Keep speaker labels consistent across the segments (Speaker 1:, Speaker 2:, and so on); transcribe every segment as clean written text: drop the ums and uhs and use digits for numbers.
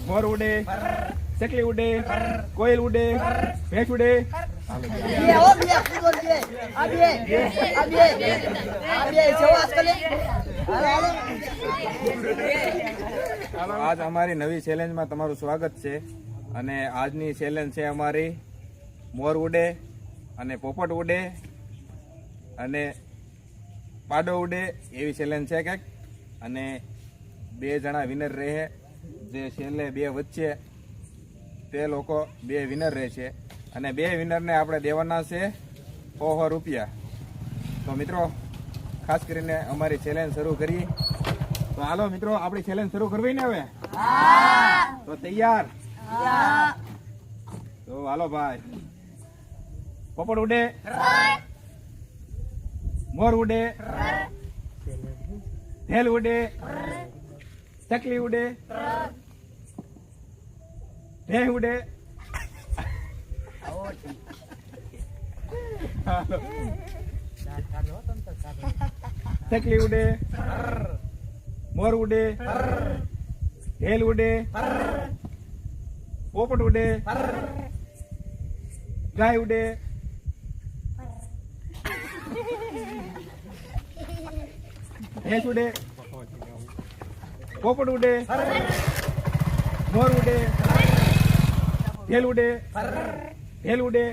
Speaker 1: મોર ઉડે, ચકલી ઉડે, કોયલ ઉડે, ભેંસ ઉડે. આજ અમારી નવી ચેલેન્જમાં તમારું સ્વાગત છે અને આજની ચેલેન્જ છે અમારી મોર ઉડે અને પોપટ ઉડે અને પાડો ઉડે એવી ચેલેન્જ છે કંઈક. અને 2 જણા વિનર રહે, જે છેલ્લે 2 વચ્ચે તે લોકો 2 વિનર રહે છે અને 2 વિનરને આપણે દેવાના છે 100 રૂપિયા. તો મિત્રો ખાસ કરીને અમારી ચેલેન્જ શરૂ કરી. તો હાલો મિત્રો, આપણી ચેલેન્જ શરૂ કરવી ને હવે? તો તૈયાર? તો હાલો ભાઈ. પોપટ ઉડે, મોર ઉડે, ઢેલ ઉડે, ચકલી ઉડે, ભેં ઉડે, ચકલી ઉડે, મોર ઉડે, ઢેલ ઉડે, પોપટ ઉડે, ગાય ઉડે, ભેંસ ઉડે, પોપટ ઉડે, મોર ઉડે, ઢેલ ઉડે, ઢેલ ઉડે,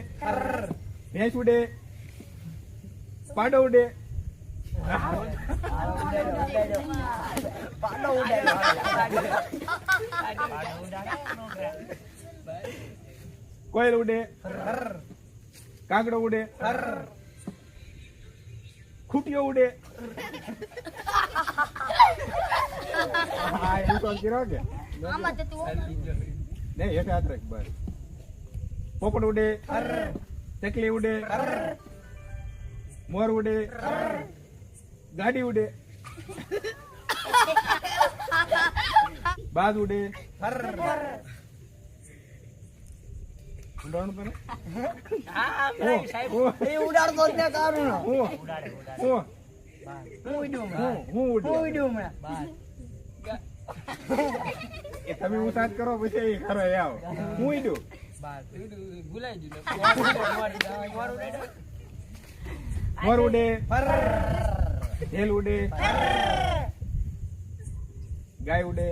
Speaker 1: ભેંસ ઉડે, પાડો ઉડે, કોયલ ઉડે, કાગડો ઉડે, ખૂટીઓ ઉડે. પોપટ ઉડે, ચકલી ઉડે, મોર ઉડે, ગાડી ઉડે, બાજ ઉડે, તમે હું સાથ કરો પછી ખરો આવો. હું ઈડું મોર ઉડે, ઢેલ ઉડે, ગાય ઉડે,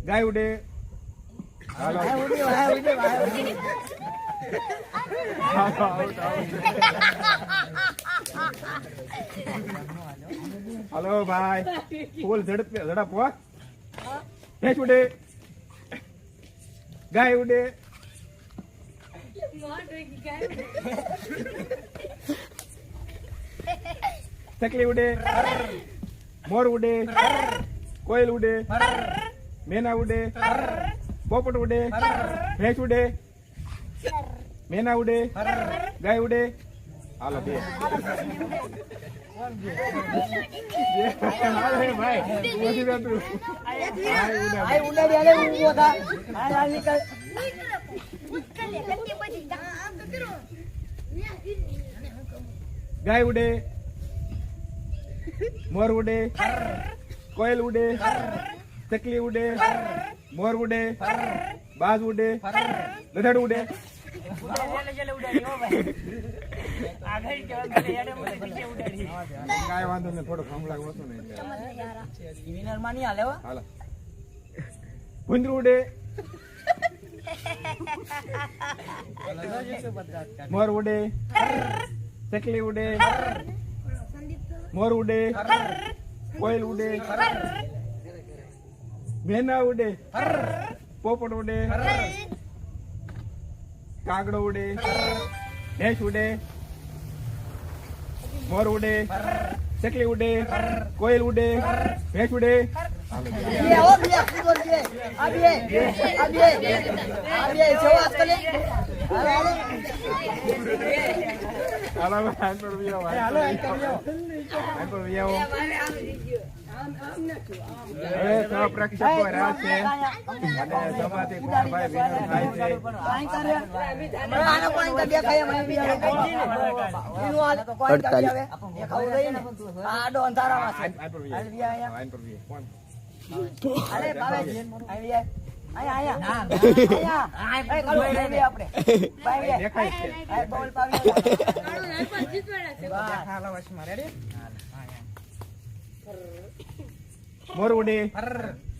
Speaker 1: ગાય ઉડે. હલો ભાઈ, ફૂલ ઝડપ હો. ભેંસ ઉડે, ગાય ઉડે, ચકલી ઉડે, મોર ઉડે, કોયલ ઉડે, મેના ઉડે, પોપટ ઉડે, ભેંસ ઉડે, મેના ઉડે, ગાય ઉડે. હાલો બે. ગાય ઉડે, મોર ઉડે, કોયલ ઉડે, ચકલી ઉડે, મોર ઉડે, બાજ ઉડે, ગધેડ ઉડે. કાંઈ વાંધો નહીં, થોડો ખમલાક ઓછો ને. ભૂંદરું ઉડે, મોર ઉડે, ચકલી ઉડે, મોર ઉડે, કોયલ ઉડે, મેના ઉડે, પોપટ ઉડે, કાગડો ઉડે, ભેંસ ઉડે, મોર ઉડે, ચકલી ઉડે, કોયલ ઉડે, ભેંસ ઉડે. હાલો આન પર વિયો આન પર વિયો હવે તો પ્રેક્ષકો રાહ છે અને સમાથી કોણ ભાઈ વિનર થાય છે
Speaker 2: આનો કોઈ ગડિયા ખાય મને બી એનું આ તો કોઈ ગડિયા આવે એ ખાવું જોઈએ ને આડો અંધારામાં છે
Speaker 1: આન પર વિયો આન પર વિયો કોણ
Speaker 2: અરે બાબા આવી આયા આયા એ કલો લેવી આપણે ભાઈ
Speaker 1: દેખાય છે
Speaker 2: આ બોલ પાવી
Speaker 1: મોર ઉડે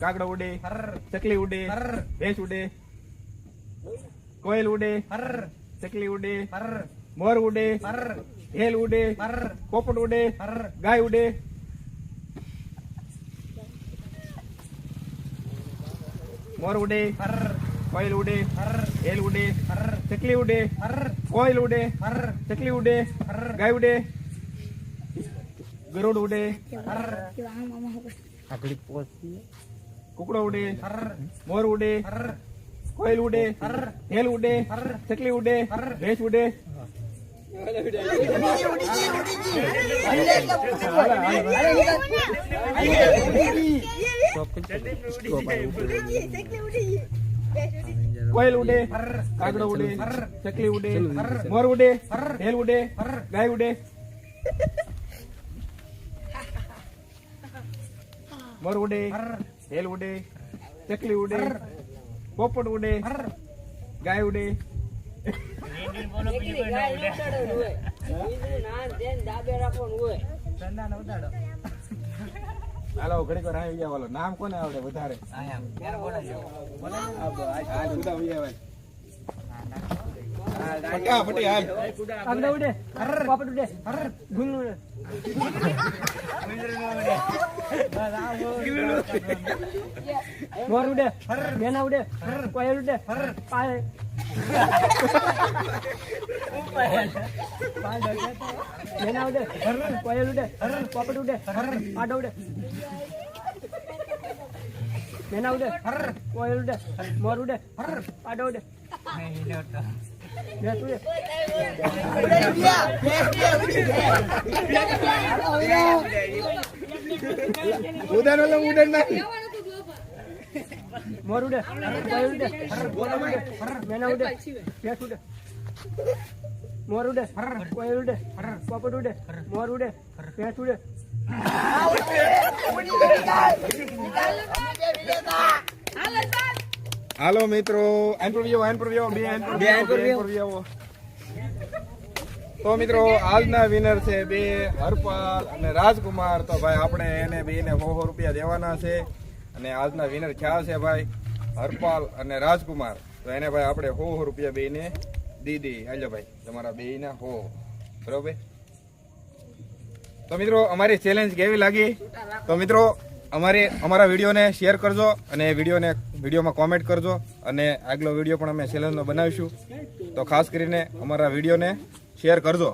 Speaker 1: કાગડો ઉડે ચકલી ઉડે ભેંસ ઉડે કોયલ ઉડે ચકલી ઉડે મોર ઉડે ઢેલ ઉડે પોપટ ઉડે ગાય ઉડે મોર ઉડે કોયલ ઉડે ઢેલ ઉડે ચકલી ઉડે કોયલ ઉડે ચકલી ઉડે ગાય ઉડે ગરુડ ઉડે કુકડો ઉડે મોર ઉડે કોયલ ઉડે ઢેલ ઉડે ચકલી ઉડે ભેંસ ઉડે કોયલ ઉડે કાગડો ઉડે ચકલી ઉડે મોર ઉડે ઢેલ ઉડે ગાય ઉડે મોર ઉડે ઢેલ ઉડે ચકલી ઉડે પોપટ ઉડે ગાય ઉડે હાલો ઘડીક વાર આવી ગયા નામ કોને આવડે વધારે ફટી હાલ
Speaker 2: કાગડો ઉડે પોપટ ઉડે ગુલ્લુ ઉડે મોર ઉડે મેના ઉડે કોયલ ઉડે પાય મેના ઉડે કોયલ ઉડે પોપટ ઉડે આડો ઉડે મેના ઉડે કોયલ ઉડે મોર ઉડે આડો ઉડે ભેંસ ઉડે
Speaker 1: ઉડન ઉડન નાખી
Speaker 2: મોર ઉડે કોયલ ઉડે મેના ઉડે ભેંસ ઉડે મોર ઉડે કોયલ ઉડે પોપટ ઉડે મોર ઉડે ભેંસ ઉડે
Speaker 1: હાલો મિત્રો તો મિત્રો આજના વિનર છે બે હરપાલ અને રાજકુમાર. તો ભાઈ આપણે એને બેને 100 રૂપિયા દેવાના છે અને આજના વિનર થયા છે ભાઈ હરપાલ અને રાજકુમાર. તો એને ભાઈ આપણે 100 રૂપિયા બેને દીધી. હાલો ભાઈ તમારા બેના 100 બરોબર. તો મિત્રો અમારી ચેલેન્જ કેવી લાગી? તો મિત્રો અમારા વિડીયોને શેર કરજો અને વિડીયોમાં કોમેન્ટ કરજો અને આગલો વિડીયો પણ અમે ચેલેન્જનો બનાવીશું. તો ખાસ કરીને અમારા વિડીયોને શેર કરજો.